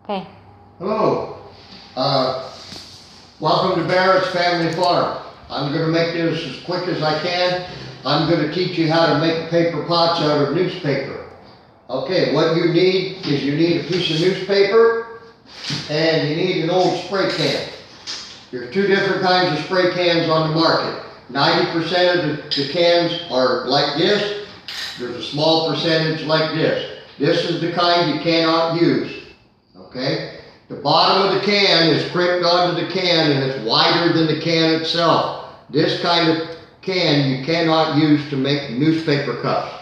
Okay. Hello. Welcome to Barrett's Family Farm. I'm going to make this as quick as I can. I'm going to teach you how to make paper pots out of newspaper. Okay, what you need is you need a piece of newspaper and you need an old spray can. There are two different kinds of spray cans on the market. 90% of the cans are like this. There's a small percentage like this. This is the kind you cannot use. Okay? The bottom of the can is crimped onto the can and it's wider than the can itself. This kind of can you cannot use to make newspaper cups.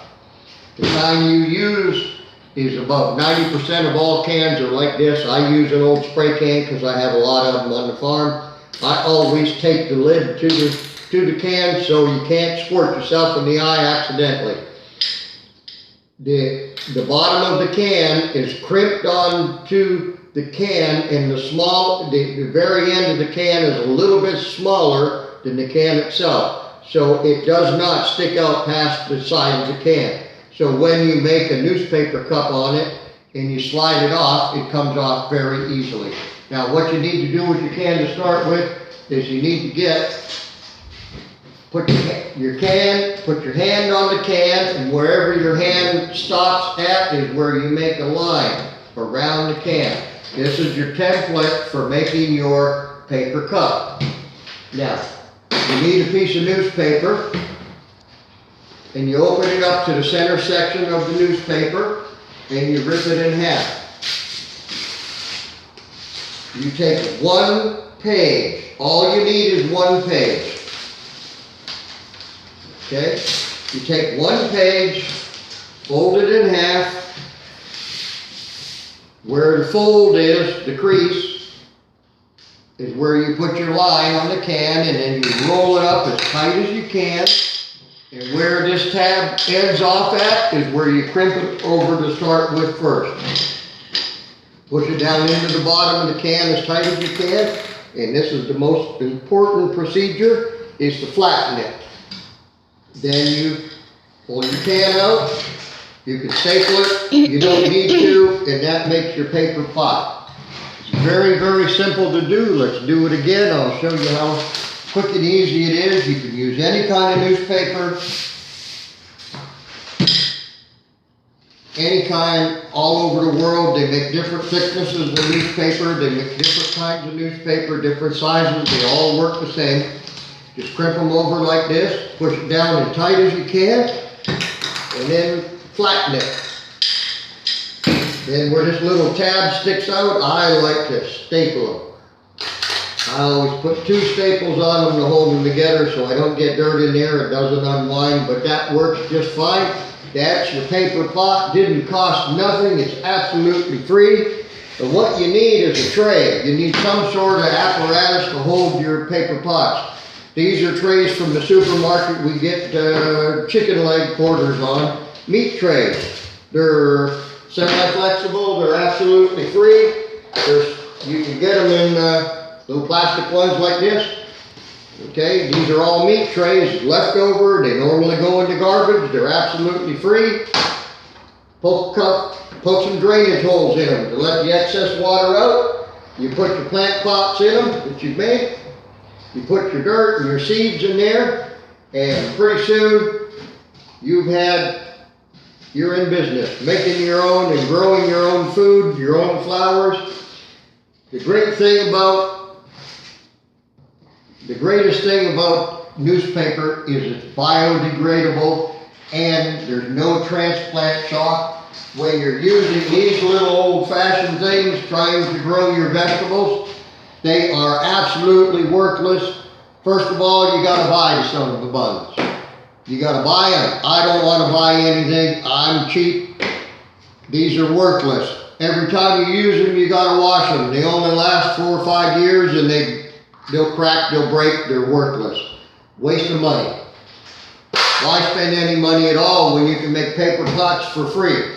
The kind you use is about 90% of all cans are like this. I use an old spray can because I have a lot of them on the farm. I always take the lid to the can so you can't squirt yourself in the eye accidentally. The bottom of the can is crimped onto the can, and the very end of the can is a little bit smaller than the can itself. So it does not stick out past the side of the can. So when you make a newspaper cup on it and you slide it off, it comes off very easily. Now what you need to do with your can to start with is you need to put your hand on the can, and wherever your hand stops at is where you make a line around the can. This is your template for making your paper cup. Now, you need a piece of newspaper, and you open it up to the center section of the newspaper, and you rip it in half. You take one page. All you need is one page. Okay? You take one page, fold it in half. Where the fold is, the crease, is where you put your line on the can, and then you roll it up as tight as you can. And where this tab ends off at is where you crimp it over to start with first. Push it down into the bottom of the can as tight as you can. And this is the most important procedure, is to flatten it. Then you pull your can out. You can staple it, you don't need to, and that makes your paper pot. It's very, very simple to do. Let's do it again. I'll show you how quick and easy it is. You can use any kind of newspaper, any kind, all over the world. They make different thicknesses of newspaper. They make different kinds of newspaper, different sizes. They all work the same. Just crimp them over like this, push it down as tight as you can, and then flatten it. Then where this little tab sticks out, I like to staple them. I always put two staples on them to hold them together so I don't get dirt in there. It doesn't unwind, but that works just fine. That's your paper pot. Didn't cost nothing. It's absolutely free. But what you need is a tray. You need some sort of apparatus to hold your paper pots. These are trays from the supermarket we get chicken leg quarters on. Meat trays. They're semi-flexible. They're absolutely free. You can get them in little plastic ones like this. Okay, these are all meat trays, leftover. They normally go into garbage. They're absolutely free. Poke some drainage holes in them to let the excess water out. You put your plant pots in them that you've made. You put your dirt and your seeds in there, and pretty soon you're in business, making your own and growing your own food, your own flowers. The greatest thing about newspaper is it's biodegradable, and there's no transplant shock. When you're using these little old-fashioned things trying to grow your vegetables, they are absolutely worthless. First of all, you gotta buy the son of a buns. You gotta buy them. I don't want to buy anything. I'm cheap. These are worthless. Every time you use them, you gotta wash them. They only last 4 or 5 years, and they'll crack, they'll break, they're worthless. Waste of money. Why spend any money at all when you can make paper pots for free?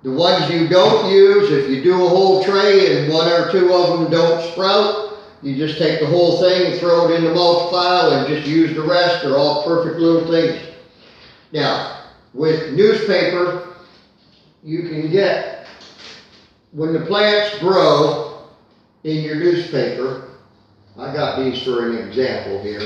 The ones you don't use, if you do a whole tray and 1 or 2 of them don't sprout, you just take the whole thing and throw it in the mulch pile and just use the rest. They're all perfect little things. Now, with newspaper, you can get when the plants grow in your newspaper, I got these for an example here.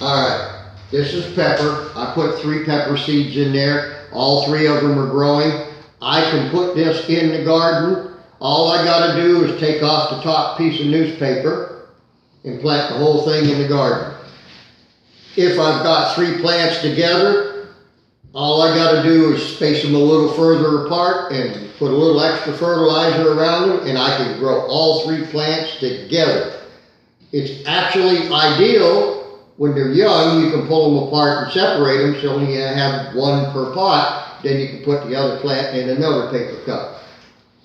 Alright, this is pepper. I put 3 pepper seeds in there. All 3 of them are growing. I can put this in the garden. All I gotta do is take off the top piece of newspaper and plant the whole thing in the garden. If I've got 3 plants together, all I gotta do is space them a little further apart and put a little extra fertilizer around them, and I can grow all 3 plants together. It's actually ideal when they're young. You can pull them apart and separate them, so you have 1 per pot. Then you can put the other plant in another paper cup.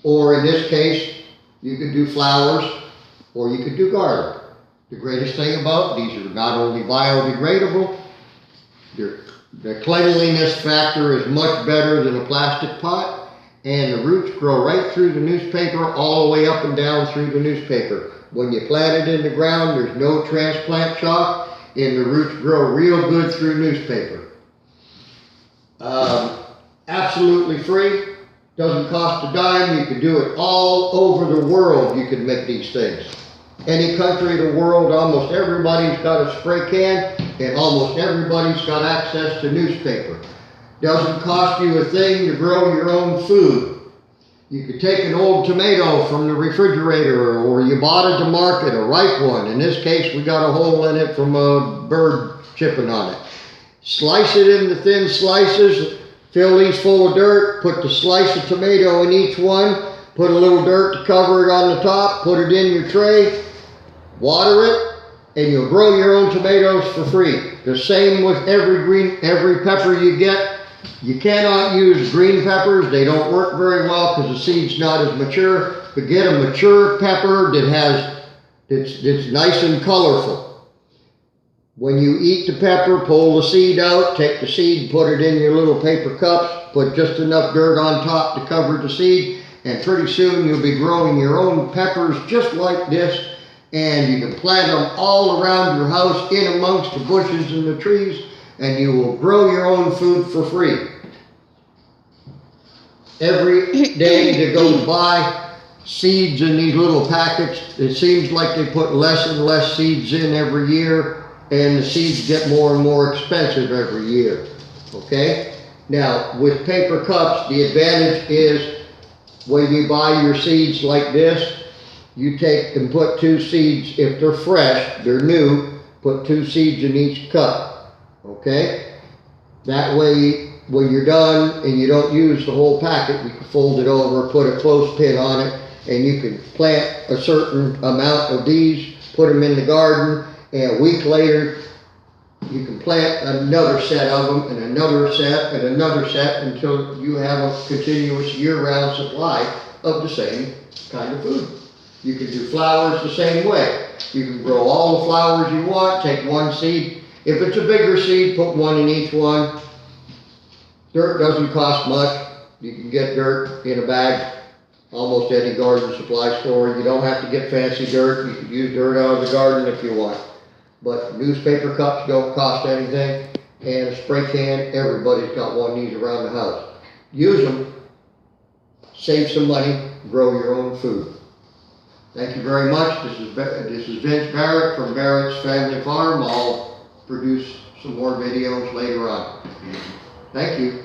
Or in this case, you could do flowers, or you could do garlic. The greatest thing about these are not only biodegradable, the cleanliness factor is much better than a plastic pot, and the roots grow right through the newspaper, all the way up and down through the newspaper. When you plant it in the ground, there's no transplant shock, and the roots grow real good through newspaper. Absolutely free, doesn't cost a dime. You can do it all over the world. You can make these things. Any country of the world, almost everybody's got a spray can, and almost everybody's got access to newspaper. Doesn't cost you a thing to grow your own food. You could take an old tomato from the refrigerator, or you bought at the market, a ripe one. In this case, we got a hole in it from a bird chipping on it. Slice it into thin slices, fill these full of dirt, put the slice of tomato in each one, put a little dirt to cover it on the top, put it in your tray, water it, and you'll grow your own tomatoes for free. The same with every pepper you get. You cannot use green peppers. They don't work very well because the seed's not as mature. But get a mature pepper that's nice and colorful. When you eat the pepper, pull the seed out, take the seed, put it in your little paper cups, put just enough dirt on top to cover the seed, and pretty soon you'll be growing your own peppers just like this. And you can plant them all around your house, in amongst the bushes and the trees, and you will grow your own food for free. Every day that goes by, seeds in these little packets, it seems like they put less and less seeds in every year, and the seeds get more and more expensive every year. Okay? Now, with paper cups, the advantage is when you buy your seeds like this, you take and put 2 seeds, if they're fresh, they're new, put 2 seeds in each cup, okay? That way, when you're done and you don't use the whole packet, you can fold it over, put a clothespin on it, and you can plant a certain amount of these, put them in the garden, and a week later, you can plant another set of them, and another set, and another set, until you have a continuous year-round supply of the same kind of food. You can do flowers the same way. You can grow all the flowers you want, take 1 seed. If it's a bigger seed, put 1 in each one. Dirt doesn't cost much. You can get dirt in a bag, almost any garden supply store. You don't have to get fancy dirt. You can use dirt out of the garden if you want. But newspaper cups don't cost anything, and a spray can, everybody's got one of these around the house. Use them, save some money, grow your own food. Thank you very much. This is Vince Barrett from Barrett's Family Farm. I'll produce some more videos later on. Thank you.